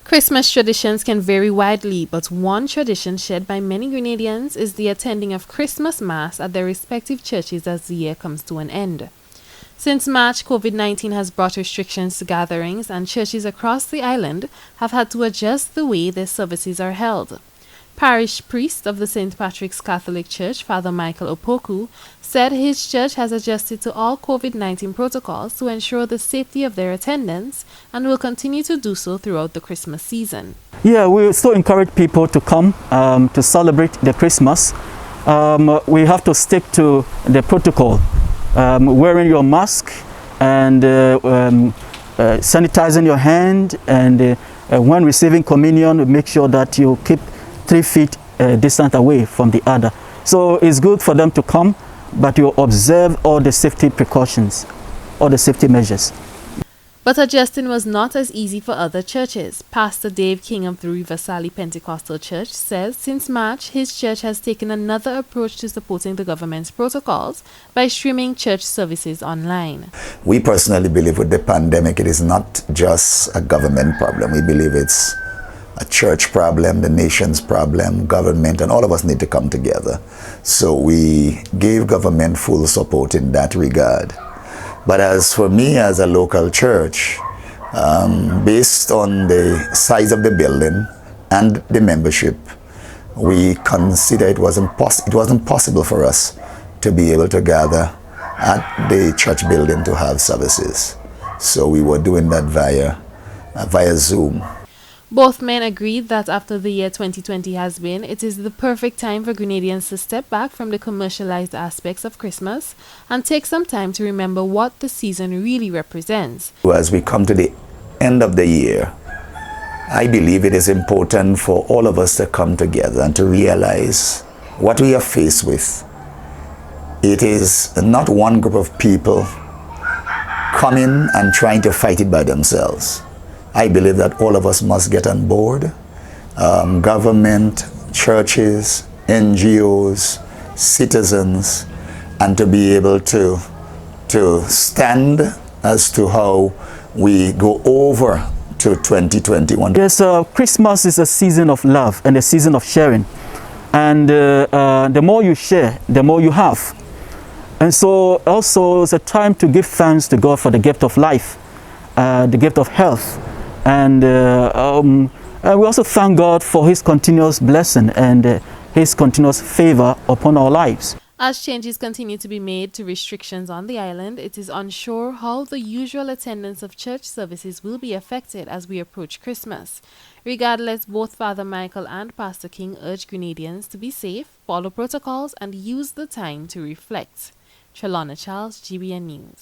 Christmas traditions can vary widely, but one tradition shared by many Grenadians is the attending of Christmas Mass at their respective churches as the year comes to an end. Since March, COVID-19 has brought restrictions to gatherings, and churches across the island have had to adjust the way their services are held. Parish priest of the St. Patrick's Catholic Church, Father Michael Opoku, said his church has adjusted to all COVID-19 protocols to ensure the safety of their attendants and will continue to do so throughout the Christmas season. Yeah, we still encourage people to come to celebrate the Christmas. We have to stick to the protocol, wearing your mask and sanitizing your hand, and when receiving communion, make sure that you keep 3 feet distant away from the other. So it's good for them to come, but you observe all the safety precautions, all the safety measures. But adjusting was not as easy for other churches. Pastor Dave King of the River Sally Pentecostal Church says since March, his church has taken another approach to supporting the government's protocols by streaming church services online. We personally believe with the pandemic, it is not just a government problem. We believe it's a church problem, the nation's problem, government, and all of us need to come together. So we gave government full support in that regard. But as for me as a local church, based on the size of the building and the membership, we consider it wasn't possible for us to be able to gather at the church building to have services. So we were doing that via Zoom. Both men agreed that after the year 2020 has been, it is the perfect time for Grenadians to step back from the commercialized aspects of Christmas and take some time to remember what the season really represents. As we come to the end of the year, I believe it is important for all of us to come together and to realize what we are faced with. It is not one group of people coming and trying to fight it by themselves. I believe that all of us must get on board, government, churches, NGOs, citizens, and to be able to stand as to how we go over to 2021. Yes, Christmas is a season of love and a season of sharing. And the more you share, the more you have. And so also it's a time to give thanks to God for the gift of life, the gift of health. And we also thank God for His continuous blessing and His continuous favor upon our lives. As changes continue to be made to restrictions on the island, it is unsure how the usual attendance of church services will be affected as we approach Christmas. Regardless, both Father Michael and Pastor King urge Grenadians to be safe, follow protocols, and use the time to reflect. Trellona Charles, GBN News.